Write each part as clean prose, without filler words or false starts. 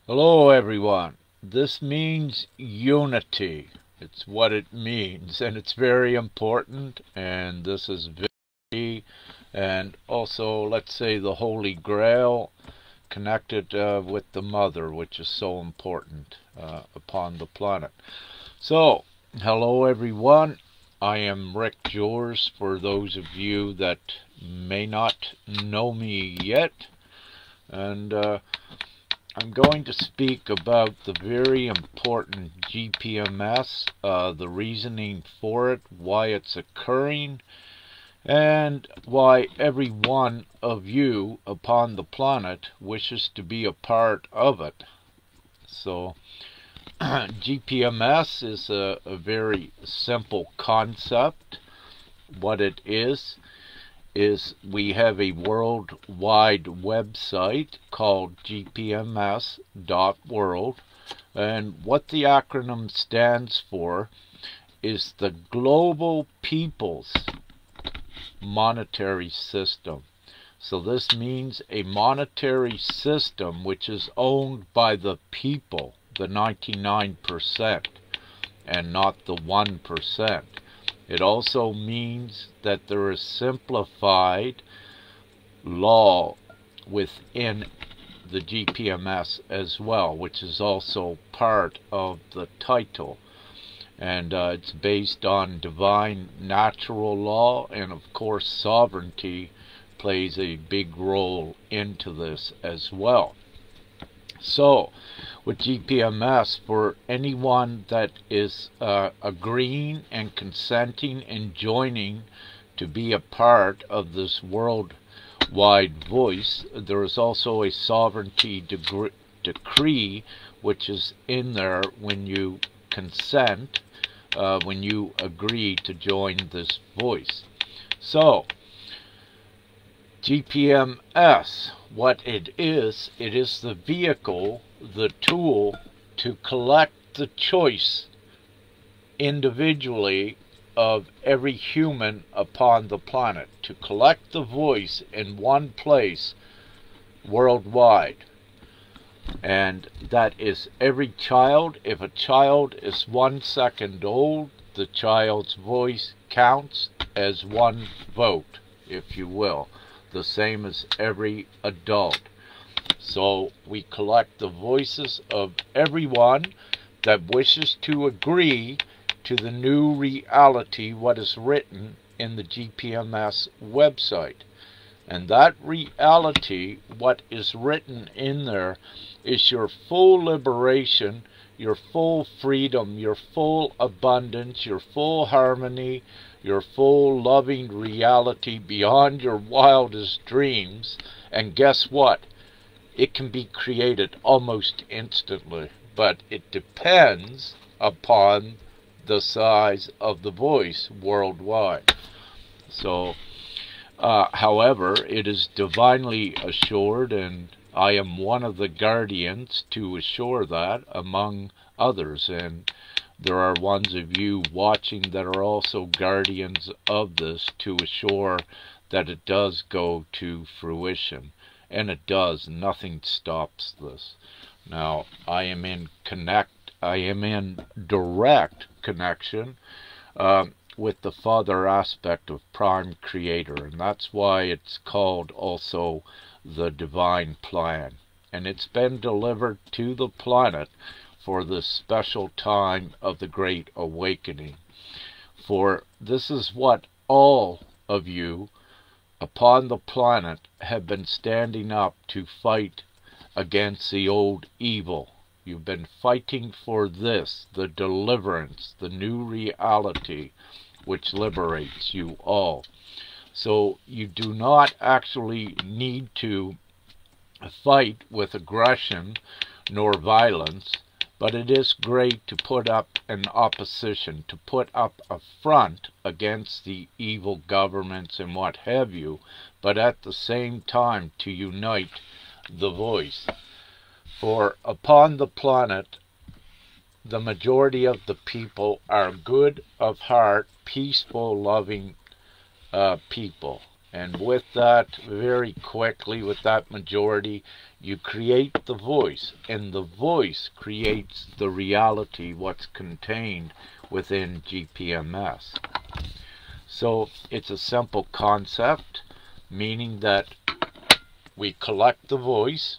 Hello everyone. This means unity. It's what it means, and it's very important, and this is very, and also let's say the Holy Grail connected with the Mother, which is so important upon the planet. So, hello everyone. I am Rick Jors, for those of you that may not know me yet, and I'm going to speak about the very important Gpms, the reasoning for it, why it's occurring, and why every one of you upon the planet wishes to be a part of it. So, Gpms is a very simple concept. What it is we have a worldwide website called gpms.world, and what the acronym stands for is the Global People's Monetary System. So this means a monetary system which is owned by the people, the 99%, and not the 1%. It also means that there is simplified law within the Gpms as well, which is also part of the title. And it's based on divine natural law, and of course sovereignty plays a big role into this as well. So, with Gpms, for anyone that is agreeing and consenting and joining to be a part of this worldwide voice, there is also a sovereignty decree which is in there when you consent, when you agree to join this voice. So, Gpms, what it is the vehicle, the tool to collect the choice individually of every human upon the planet, to collect the voice in one place worldwide. And that is every child. If a child is 1 second old, the child's voice counts as one vote, if you will. The same as every adult. So we collect the voices of everyone that wishes to agree to the new reality, what is written in the Gpms website. And that reality, what is written in there, is your full liberation, your full freedom, your full abundance, your full harmony, your full loving reality beyond your wildest dreams. And guess what? It can be created almost instantly, but it depends upon the size of the voice worldwide. So, however, it is divinely assured, and I am one of the guardians to assure that, among others. And there are ones of you watching that are also guardians of this to assure that it does go to fruition. And it does. Nothing stops this. Now, I am in direct connection with the Father aspect of Prime Creator, and that's why it's called also the Divine Plan. And it's been delivered to the planet for this special time of the Great Awakening. For this is what all of you upon the planet have been standing up to fight against the old evil. You've been fighting for this, the deliverance, the new reality which liberates you all. So you do not actually need to fight with aggression nor violence, but it is great to put up an opposition, to put up a front against the evil governments and what have you, but at the same time to unite the voice. For upon the planet, the majority of the people are good of heart, peaceful, loving people. And with that, very quickly, with that majority, you create the voice, and the voice creates the reality, what's contained within GPMS. So it's a simple concept, meaning that we collect the voice,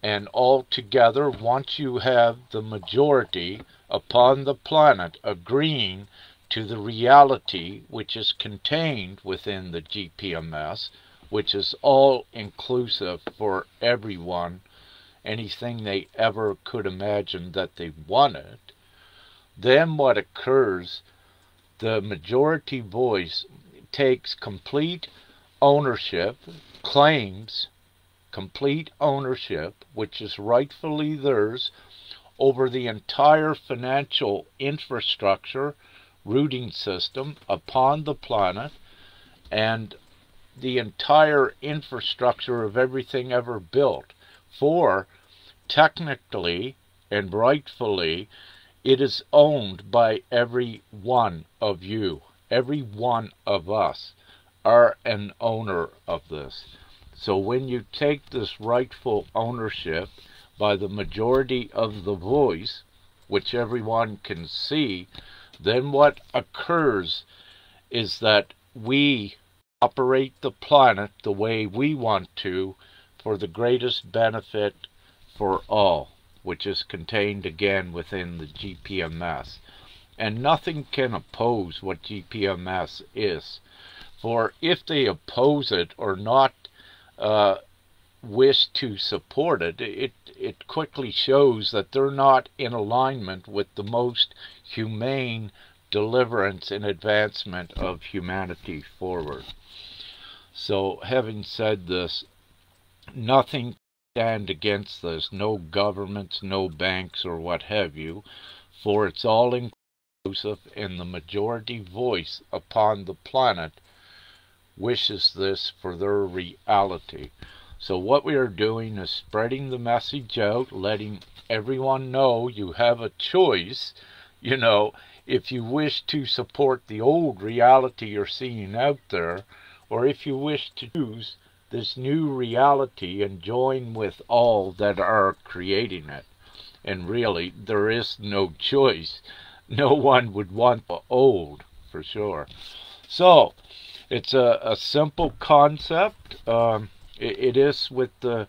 and all together, once you have the majority upon the planet agreeing to the reality which is contained within the GPMS, which is all inclusive for everyone, anything they ever could imagine that they wanted, then what occurs, the majority voice takes complete ownership, claims complete ownership, which is rightfully theirs, over the entire financial infrastructure, routing system upon the planet, and the entire infrastructure of everything ever built. For technically and rightfully, it is owned by every one of you. Every one of us are an owner of this. So when you take this rightful ownership by the majority of the voice, which everyone can see, then what occurs is that we operate the planet the way we want to for the greatest benefit for all, which is contained again within the GPMS. And nothing can oppose what GPMS is. For if they oppose it or not wish to support it, it quickly shows that they're not in alignment with the most humane deliverance and advancement of humanity forward. So, having said this, nothing can stand against this, no governments, no banks, or what have you, for it's all inclusive, and the majority voice upon the planet wishes this for their reality. So what we are doing is spreading the message out, letting everyone know you have a choice. You know, if you wish to support the old reality you're seeing out there, or if you wish to choose this new reality and join with all that are creating it. And really, there is no choice. No one would want the old, for sure. So, it's a simple concept. It is with the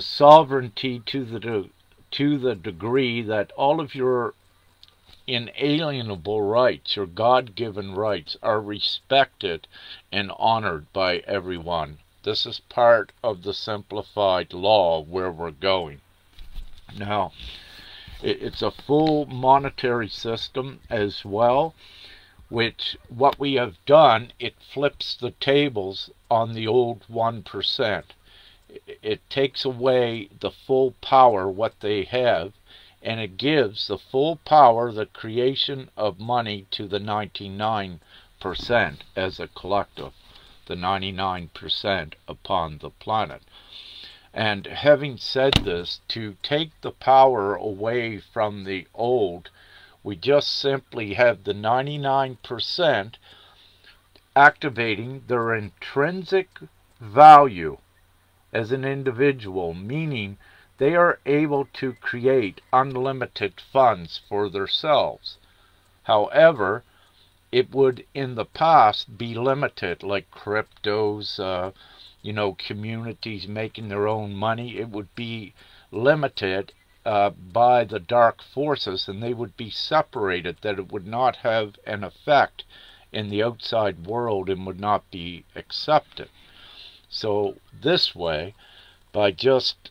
sovereignty to the degree that all of your inalienable rights, your God-given rights, are respected and honored by everyone. This is part of the simplified law where we're going. Now, it's a full monetary system as well, which what we have done, it flips the tables on the old 1%. It takes away the full power what they have, and it gives the full power, the creation of money, to the 99% as a collective, the 99% upon the planet. And having said this, to take the power away from the old, we just simply have the 99% activating their intrinsic value as an individual, meaning they are able to create unlimited funds for themselves. However, it would in the past be limited, like cryptos, communities making their own money. It would be limited by the dark forces, and they would be separated, that it would not have an effect in the outside world and would not be accepted. So this way, by just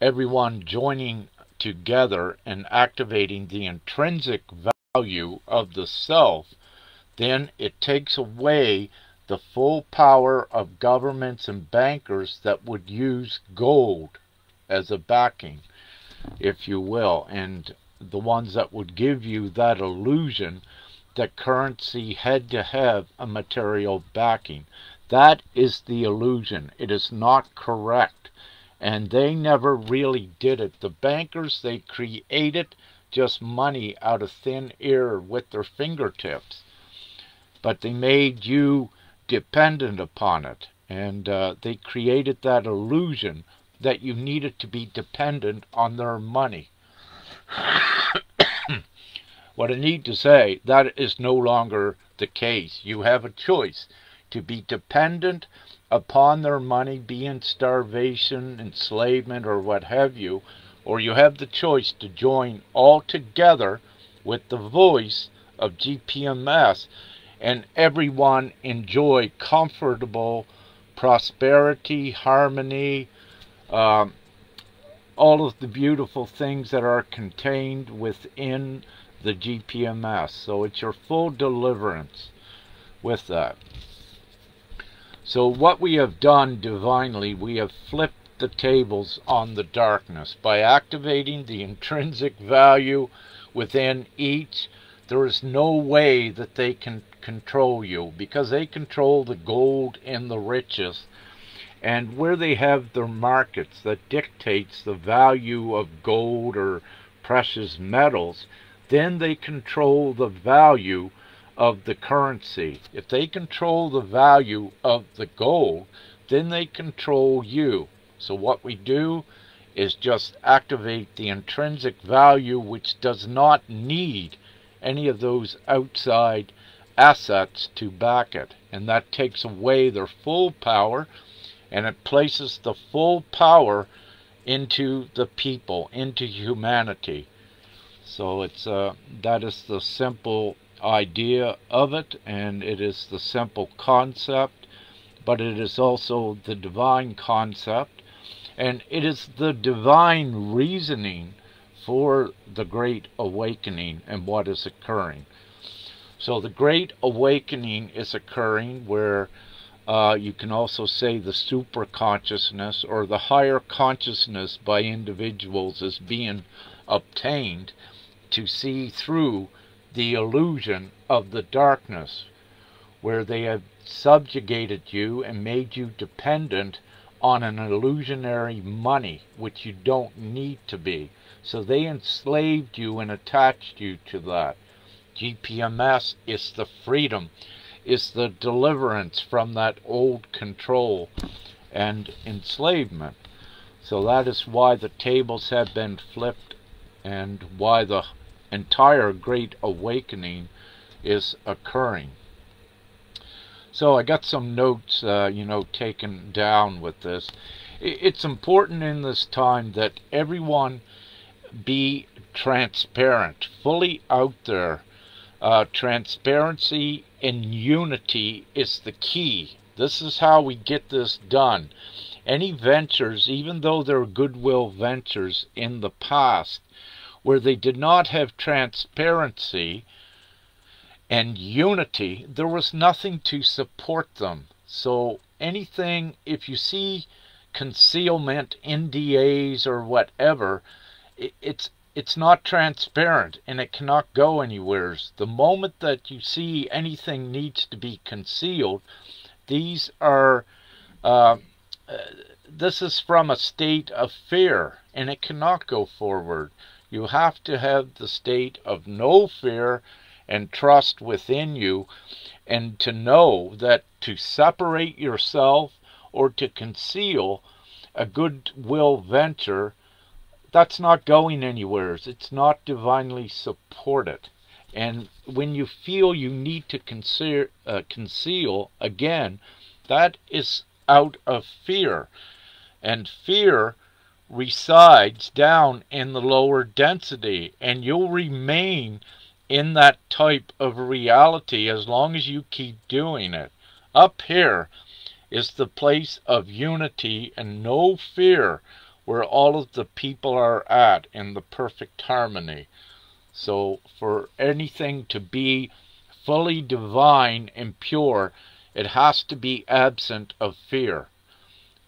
everyone joining together and activating the intrinsic value of the self, then it takes away the full power of governments and bankers that would use gold as a backing, if you will, and the ones that would give you that illusion that currency had to have a material backing. That is the illusion. It is not correct. And they never really did it. The bankers, they created just money out of thin air with their fingertips. but they made you dependent upon it. And they created that illusion that you needed to be dependent on their money. What I need to say, that is no longer the case. You have a choice to be dependent upon their money, be in starvation, enslavement, or what have you, or you have the choice to join all together with the voice of GPMS, and everyone enjoy comfortable prosperity, harmony, all of the beautiful things that are contained within the GPMS. So it's your full deliverance with that. So what we have done divinely, we have flipped the tables on the darkness by activating the intrinsic value within each. There is no way that they can control you, because they control the gold and the riches, and where they have their markets that dictates the value of gold or precious metals, then they control the value of the currency. If they control the value of the gold, then they control you. So what we do is just activate the intrinsic value, which does not need any of those outside assets to back it. And that takes away their full power, and it places the full power into the people, into humanity. So it's that is the simple idea of it, and it is the simple concept, but it is also the divine concept, and it is the divine reasoning for the Great Awakening and what is occurring. So the Great Awakening is occurring where you can also say the super consciousness or the higher consciousness by individuals is being obtained to see through the illusion of the darkness, where they have subjugated you and made you dependent on an illusionary money, which you don't need to be. So they enslaved you and attached you to that. GPMS is the freedom, is the deliverance from that old control and enslavement. So that is why the tables have been flipped, and why the entire Great Awakening is occurring. So I got some notes, taken down with this. It's important in this time that everyone be transparent, fully out there. Transparency and unity is the key. This is how we get this done. Any ventures, even though they're goodwill ventures in the past, where they did not have transparency and unity, there was nothing to support them. So anything, if you see concealment, NDAs or whatever, it's not transparent, and it cannot go anywhere. The moment that you see anything needs to be concealed, these are this is from a state of fear, and it cannot go forward. You have to have the state of no fear and trust within you, and to know that to separate yourself or to conceal a goodwill venture, that's not going anywhere. It's not divinely supported. And when you feel you need to conceal, again, that is out of fear. And fear resides down in the lower density, and you'll remain in that type of reality as long as you keep doing it. Up here is the place of unity and no fear, where all of the people are at in the perfect harmony. So for anything to be fully divine and pure, it has to be absent of fear.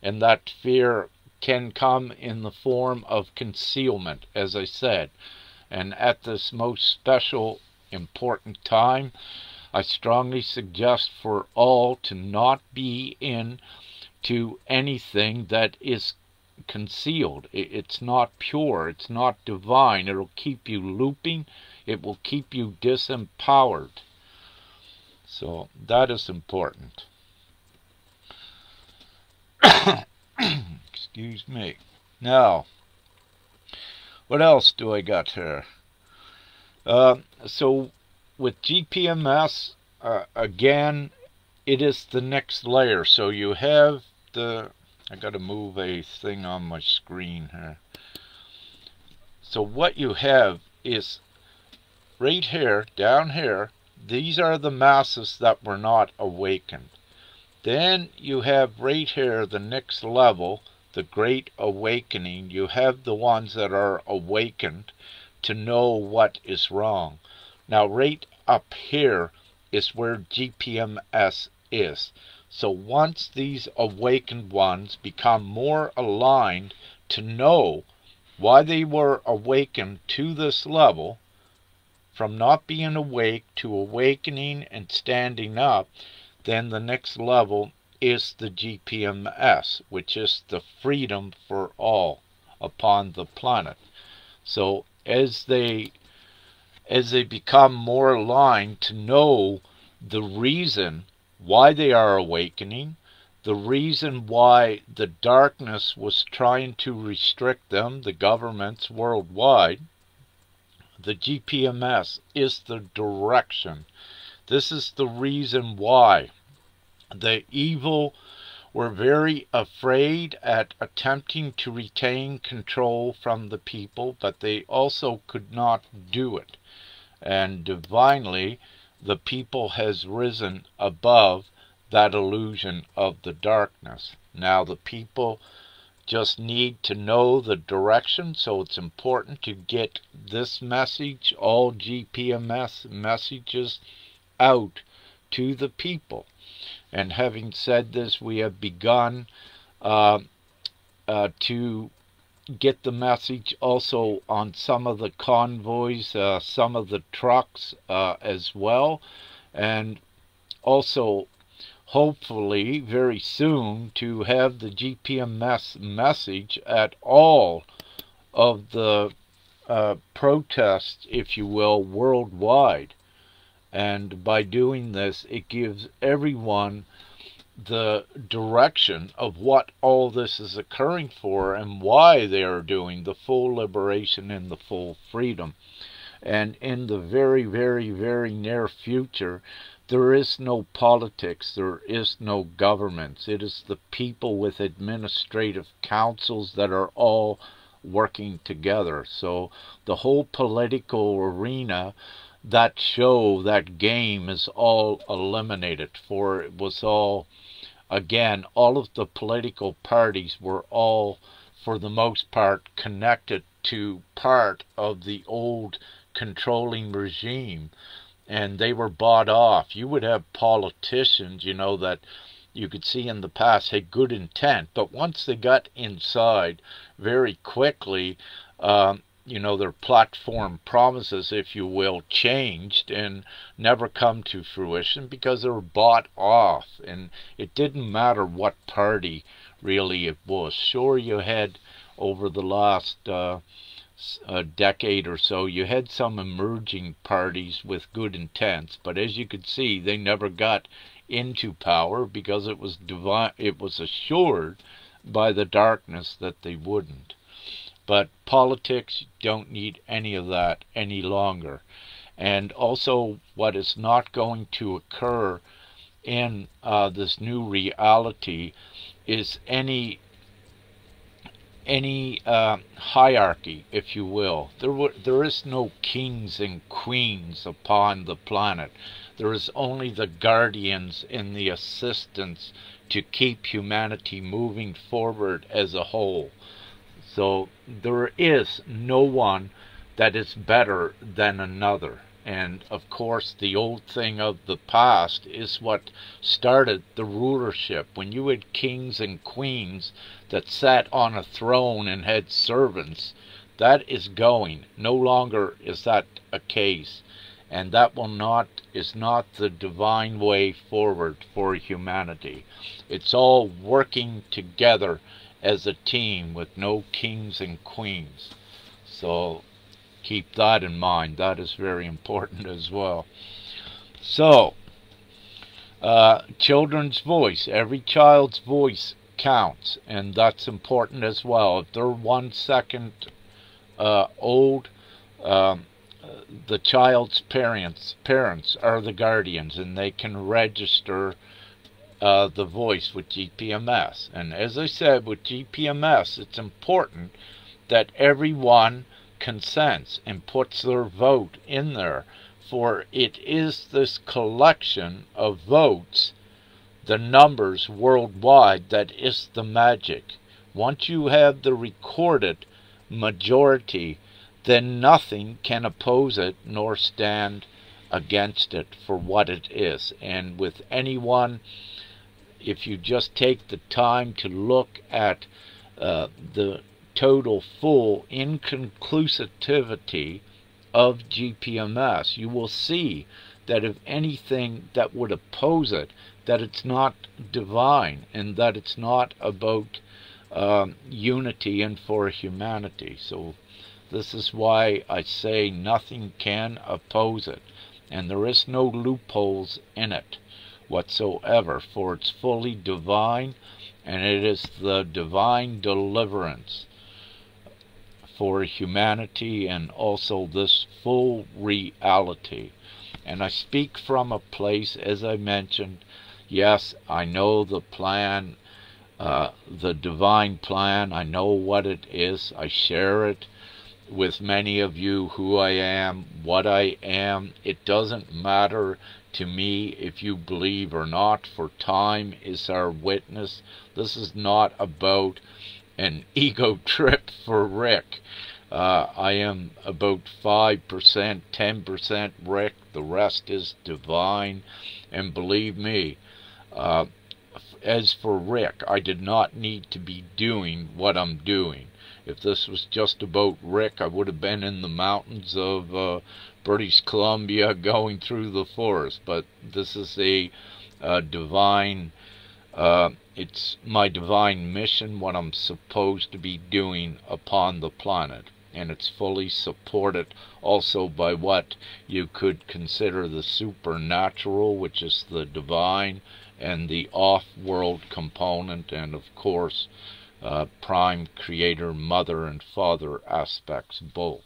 And that fear can come in the form of concealment, as I said. And at this most special, important time, I strongly suggest for all to not be into anything that is concealed. It's not pure, it's not divine. It'll keep you looping, it will keep you disempowered. So that is important. Excuse me. Now, what else do I got here? So with GPMS, again, it is the next layer. So you have the, I got to move a thing on my screen here. So what you have is right here, down here, these are the masses that were not awakened. Then you have right here the next level, the Great Awakening. You have the ones that are awakened to know what is wrong. Now right up here is where GPMS is. So once these awakened ones become more aligned to know why they were awakened to this level, from not being awake to awakening and standing up, then the next level is the GPMS, which is the freedom for all upon the planet. So as they become more aligned to know the reason why they are awakening, the reason why the darkness was trying to restrict them, the governments worldwide, the GPMS is the direction. This is the reason why the evil were very afraid at attempting to retain control from the people, but they also could not do it. And divinely, the people has risen above that illusion of the darkness. Now the people just need to know the direction, so it's important to get this message, all GPMS messages, out to the people. And having said this, we have begun to get the message also on some of the convoys, some of the trucks as well, and also hopefully very soon to have the GPMS message at all of the protests, if you will, worldwide. And by doing this, it gives everyone the direction of what all this is occurring for and why they are doing the full liberation and the full freedom. And in the very, very, very near future, there is no politics, there is no governments. It is the people with administrative councils that are all working together. So the whole political arena, that show, that game is all eliminated, for it was all, again, all of the political parties were all, for the most part, connected to part of the old controlling regime, and they were bought off. You would have politicians, you know, that you could see in the past had good intent, but once they got inside, very quickly, you know, their platform promises, if you will, changed and never come to fruition because they were bought off. And it didn't matter what party really it was. Sure, you had over the last decade or so, you had some emerging parties with good intents, but as you could see, they never got into power because it was assured by the darkness that they wouldn't. But politics don't need any of that any longer. And also, what is not going to occur in this new reality is any hierarchy, if you will. There is no kings and queens upon the planet. There is only the guardians and the assistants to keep humanity moving forward as a whole. So there is no one that is better than another. And of course, the old thing of the past is what started the rulership. When you had kings and queens that sat on a throne and had servants, that is going. No longer is that a case. And that is not the divine way forward for humanity. It's all working together as a team with no kings and queens. So keep that in mind. That is very important as well. So Children's voice, every child's voice counts, and that's important as well. If they're 1 second old, um, the child's parents are the guardians, and they can register the voice with Gpms. And as I said, with Gpms, it's important that everyone consents and puts their vote in there, for it is this collection of votes, the numbers worldwide, that is the magic. Once you have the recorded majority, then nothing can oppose it nor stand against it for what it is. And with anyone, if you just take the time to look at the total full inconclusivity of Gpms, you will see that if anything that would oppose it, that it's not divine, and that it's not about unity and for humanity. So this is why I say nothing can oppose it, and there is no loopholes in it whatsoever, for it's fully divine, and it is the divine deliverance for humanity, and also this full reality. And I speak from a place, as I mentioned, yes, I know the plan, the divine plan. I know what it is. I share it with many of you, who I am, what I am. It doesn't matter to me if you believe or not, for time is our witness. This is not about an ego trip for Rick. I am about 5%, 10% Rick. The rest is divine. And believe me, as for Rick, I did not need to be doing what I'm doing. If this was just about Rick, I would have been in the mountains of British Columbia going through the forest. But this is a divine, it's my divine mission, what I'm supposed to be doing upon the planet. And it's fully supported also by what you could consider the supernatural, which is the divine, and the off-world component, and of course prime creator, mother and father aspects, both.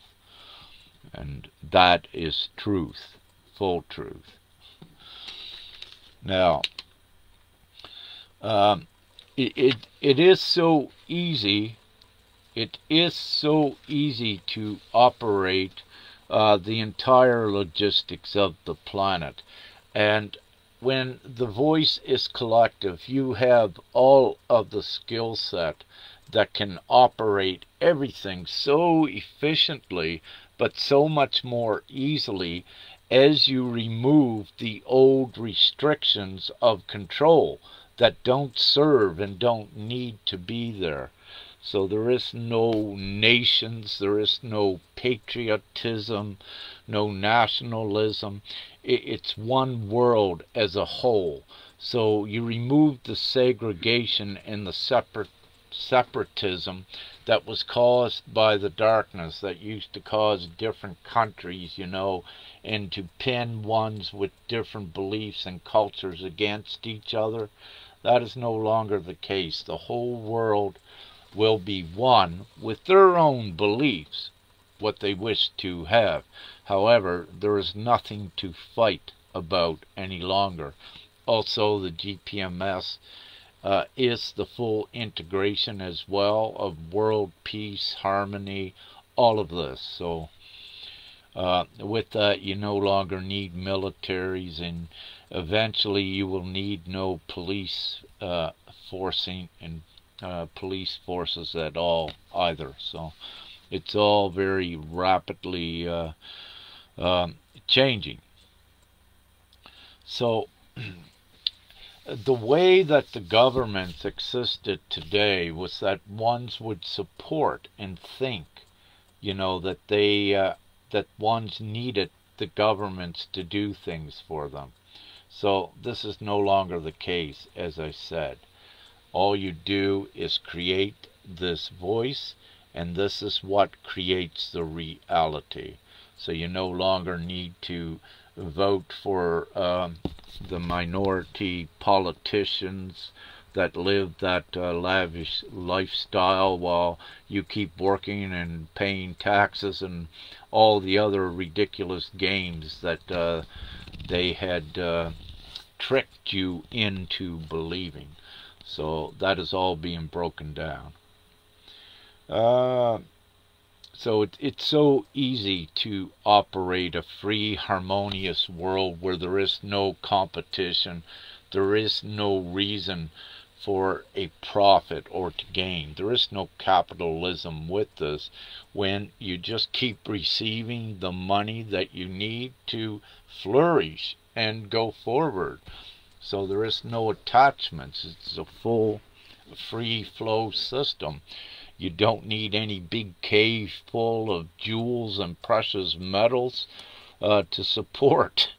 And that is truth, full truth. Now, it is so easy. It is so easy to operate the entire logistics of the planet. And when the voice is collective, you have all of the skill set that can operate everything so efficiently, but so much more easily, as you remove the old restrictions of control that don't serve and don't need to be there. So there is no nations, there is no patriotism, no nationalism. It's one world as a whole. So you remove the segregation and the separatism that was caused by the darkness that used to cause different countries, you know, and to pin ones with different beliefs and cultures against each other. That is no longer the case. The whole world will be one with their own beliefs, what they wish to have. However, there is nothing to fight about any longer. Also, the Gpms is the full integration as well of world peace, harmony, all of this. So with that, you no longer need militaries, and eventually you will need no police forcing and police forces at all either. So it's all very rapidly changing. So the way that the governments existed today was that ones would support and think, you know, that they that ones needed the governments to do things for them. So this is no longer the case, as I said. All you do is create this voice, and this is what creates the reality. So you no longer need to vote for the minority politicians that live that lavish lifestyle while you keep working and paying taxes and all the other ridiculous games that they had tricked you into believing. So that is all being broken down. So it's so easy to operate a free, harmonious world where there is no competition, there is no reason for a profit or to gain. There is no capitalism with this when you just keep receiving the money that you need to flourish and go forward. So there is no attachments. It's a full free flow system. You don't need any big cave full of jewels and precious metals to support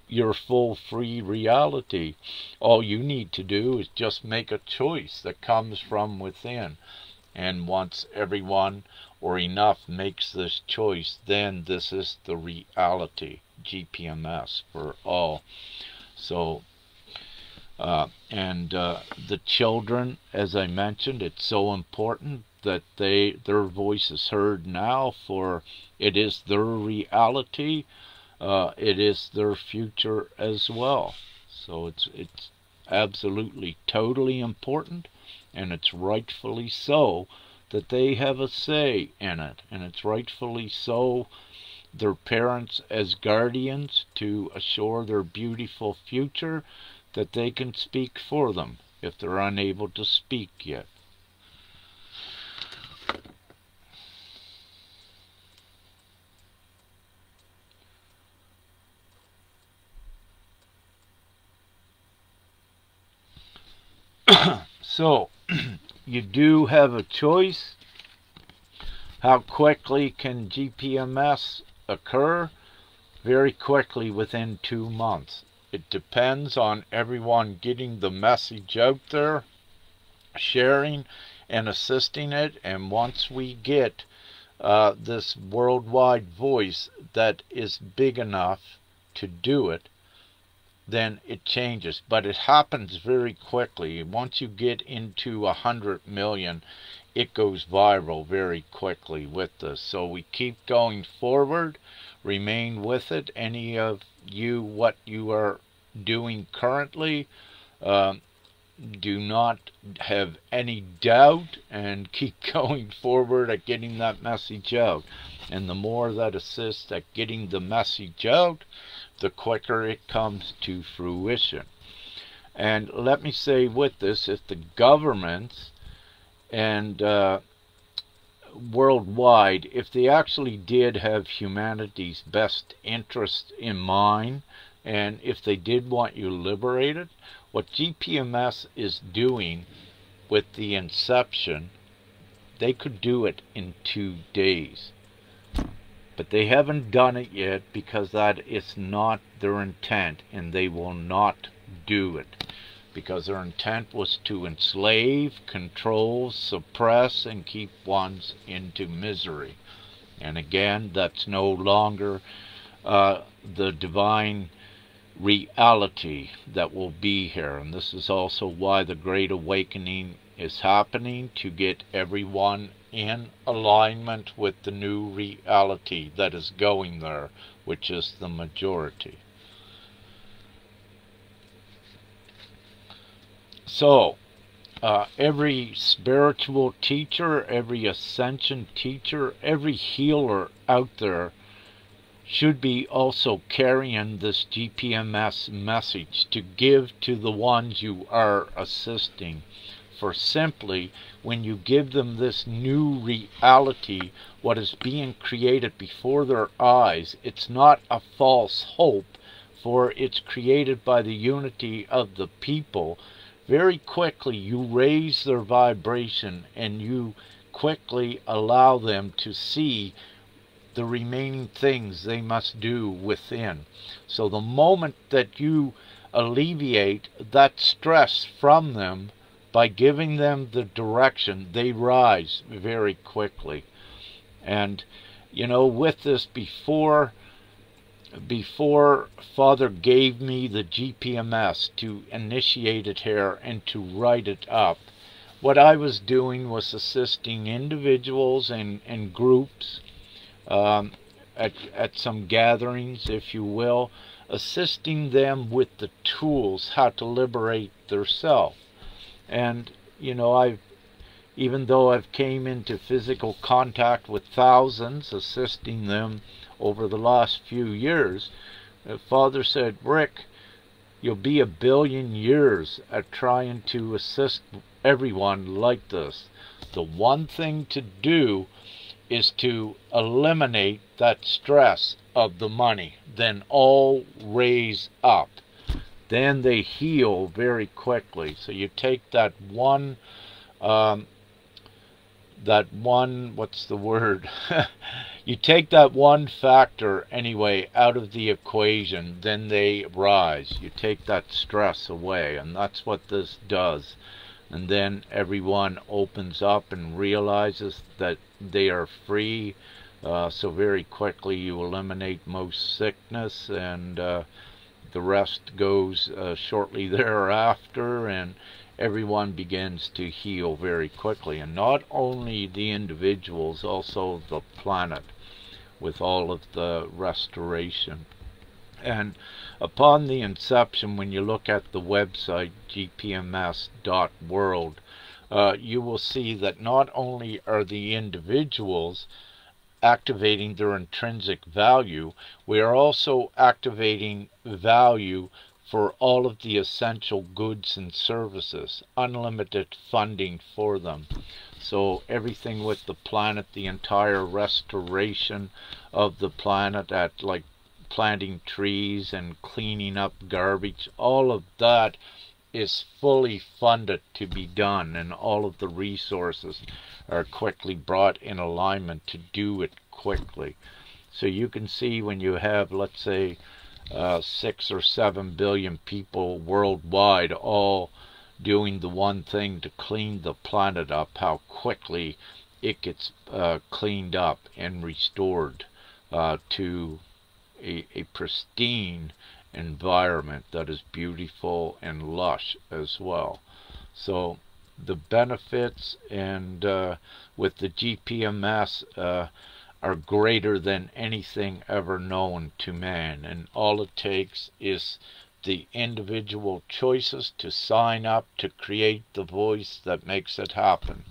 your full free reality. All you need to do is just make a choice that comes from within. And once everyone or enough makes this choice, then this is the reality. GPMS for all. So the children, as I mentioned, it's so important that their voice is heard now, for it is their reality, it is their future as well. So it's absolutely totally important, and it's rightfully so that they have a say in it, and it's rightfully so their parents as guardians to assure their beautiful future, that they can speak for them if they're unable to speak yet. So, you do have a choice. How quickly can GPMS occur? Very quickly, within 2 months. It depends on everyone getting the message out there, sharing and assisting it, and once we get this worldwide voice that is big enough to do it, then it changes. But it happens very quickly. Once you get into 100 million, it goes viral very quickly with this. So we keep going forward, remain with it. Any of you, what you are doing currently, do not have any doubt, and keep going forward at getting that message out. And the more that assists at getting the message out, the quicker it comes to fruition. And let me say with this, if the governments and worldwide, if they actually did have humanity's best interest in mind, and if they did want you liberated, what GPMS is doing with the inception, they could do it in 2 days. But they haven't done it yet because that is not their intent, and they will not do it. Because their intent was to enslave, control, suppress, and keep ones into misery. And again, that's no longer the divine reality that will be here. And this is also why the Great Awakening is happening, to get everyone in alignment with the new reality that is going there, which is the majority. So, every spiritual teacher, every ascension teacher, every healer out there should be also carrying this GPMS message to give to the ones you are assisting. For simply, when you give them this new reality, what is being created before their eyes, it's not a false hope, for it's created by the unity of the people. Very quickly you raise their vibration, and you quickly allow them to see the remaining things they must do within. So the moment that you alleviate that stress from them by giving them the direction, they rise very quickly. And you know, with this, before before Father gave me the GPMS to initiate it here and to write it up, what I was doing was assisting individuals and groups um, at some gatherings, if you will, assisting them with the tools how to liberate their self. And you know, even though I've came into physical contact with thousands, assisting them over the last few years, Father said, Rick, you'll be 1,000,000,000 years at trying to assist everyone like this. The one thing to do is to eliminate that stress of the money. Then all raise up. Then they heal very quickly. So you take that one, what's the word? You take that one factor anyway out of the equation, then they rise. You take that stress away, and that's what this does. And then everyone opens up and realizes that they are free. So very quickly you eliminate most sickness, and the rest goes shortly thereafter, and everyone begins to heal very quickly. And not only the individuals, also the planet, with all of the restoration. And upon the inception, when you look at the website gpms.world, you will see that not only are the individuals activating their intrinsic value, we are also activating value for all of the essential goods and services, unlimited funding for them. So everything with the planet, the entire restoration of the planet, at like planting trees and cleaning up garbage, all of that is fully funded to be done, and all of the resources are quickly brought in alignment to do it quickly. So you can see when you have, let's say, 6 or 7 billion people worldwide all doing the one thing to clean the planet up, how quickly it gets cleaned up and restored to a pristine environment that is beautiful and lush as well. So the benefits and with the GPMS are greater than anything ever known to man, and all it takes is the individual choices to sign up to create the voice that makes it happen.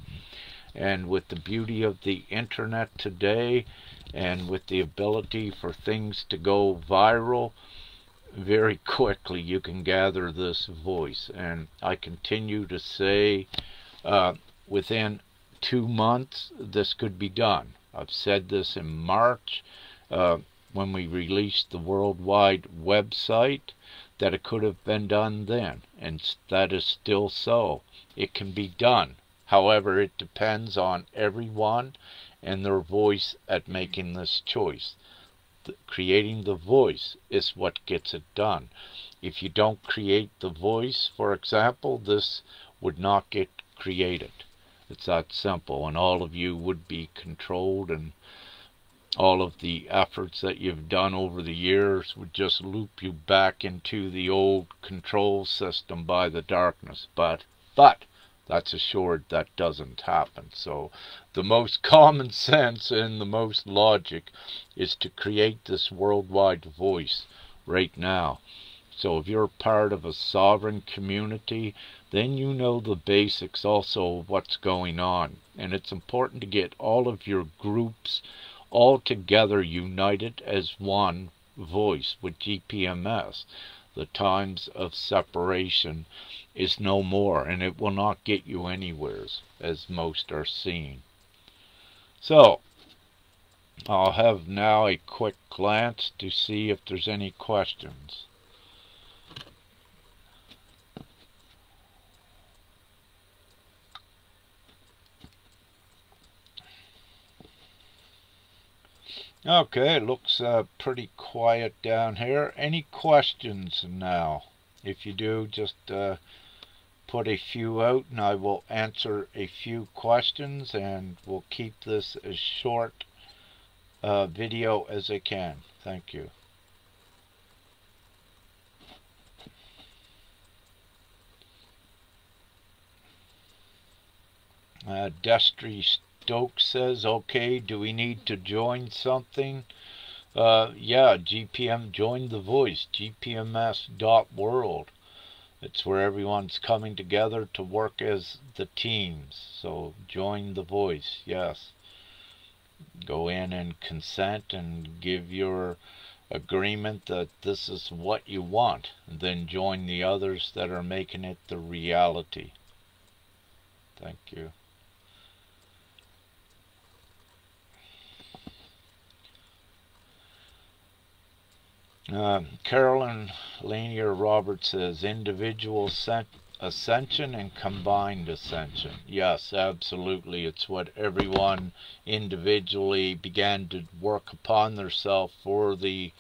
And with the beauty of the internet today, and with the ability for things to go viral very quickly, you can gather this voice. And I continue to say within 2 months this could be done. I've said this in March when we released the worldwide website, that it could have been done then, and that is still so. It can be done. However, it depends on everyone and their voice at making this choice. Creating the voice is what gets it done. If you don't create the voice, for example, this would not get created. It's that simple, and all of you would be controlled, and all of the efforts that you've done over the years would just loop you back into the old control system by the darkness. But that's assured that doesn't happen. So the most common sense and the most logic is to create this worldwide voice right now. So if you're part of a sovereign community, then you know the basics also of what's going on. And it's important to get all of your groups all together, united as one voice with GPMS. The times of separation is no more, and it will not get you anywheres, as most are seeing. So I'll have now a quick glance to see if there's any questions. Okay, it looks pretty quiet down here. Any questions now? If you do, just put a few out and I will answer a few questions, and we'll keep this as short video as I can. Thank you. Destry Stokes says, okay, do we need to join something? Yeah, GPM, join the voice, gpms.world. It's where everyone's coming together to work as the teams. So join the voice, yes. Go in and consent and give your agreement that this is what you want. And then join the others that are making it the reality. Thank you. Carolyn Lanier Roberts says individual ascension and combined ascension. Yes, absolutely. It's what everyone individually began to work upon themselves for the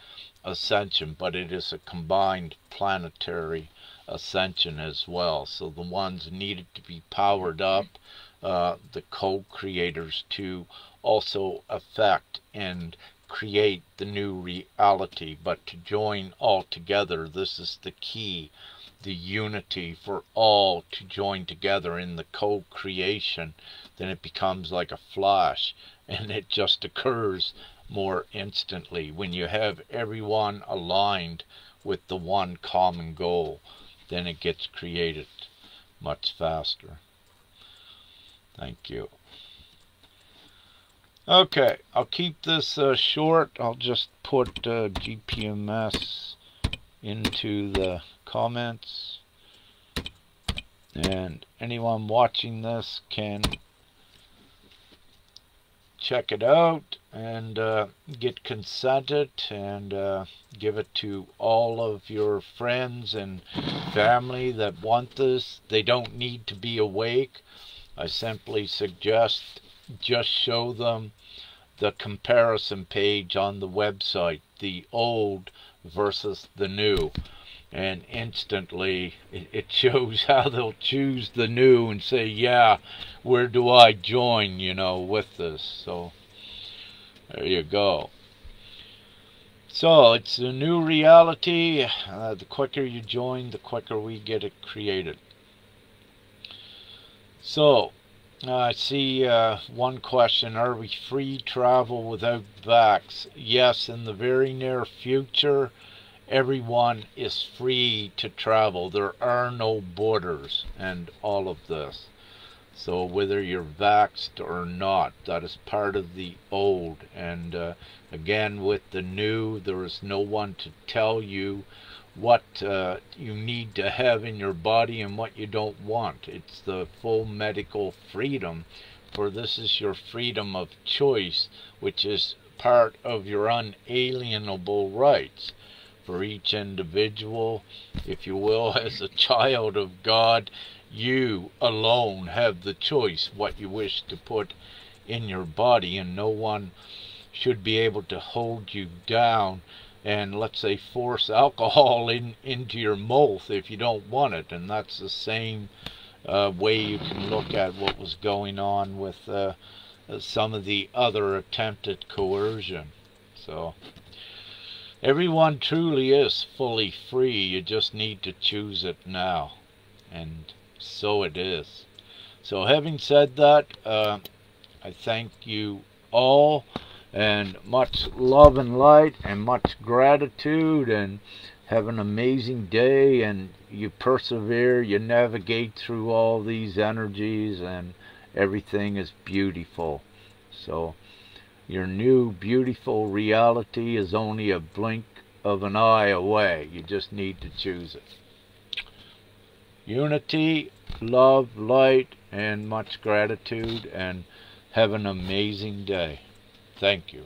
ascension, but it is a combined planetary ascension as well. So the ones needed to be powered up, the co-creators to also affect and create the new reality, but to join all together, this is the key, the unity for all to join together in the co-creation. Then it becomes like a flash, and it just occurs more instantly when you have everyone aligned with the one common goal. Then it gets created much faster. Thank you. Okay, I'll keep this short. I'll just put GPMS into the comments, and anyone watching this can check it out and get consented and give it to all of your friends and family that want this. They don't need to be awake. I simply suggest just show them the comparison page on the website, the old versus the new, and instantly it shows how they'll choose the new and say, yeah, where do I join, you know, with this. So there you go. So it's a new reality. The quicker you join, the quicker we get it created. So I see one question, are we free travel without vax? Yes, in the very near future, everyone is free to travel. There are no borders and all of this. So whether you're vaxxed or not, that is part of the old. And again, with the new, there is no one to tell you what you need to have in your body and what you don't want. It's the full medical freedom, for this is your freedom of choice, which is part of your unalienable rights for each individual, if you will. As a child of God, you alone have the choice what you wish to put in your body, and no one should be able to hold you down and, let's say, force alcohol into your mouth if you don't want it. And that's the same way you can look at what was going on with some of the other attempted coercion. So everyone truly is fully free. You just need to choose it now, and so it is. So having said that, I thank you all, and much love and light and much gratitude, and have an amazing day. And you persevere, you navigate through all these energies, and everything is beautiful. So your new beautiful reality is only a blink of an eye away. You just need to choose it. Unity, love, light, and much gratitude, and have an amazing day. Thank you.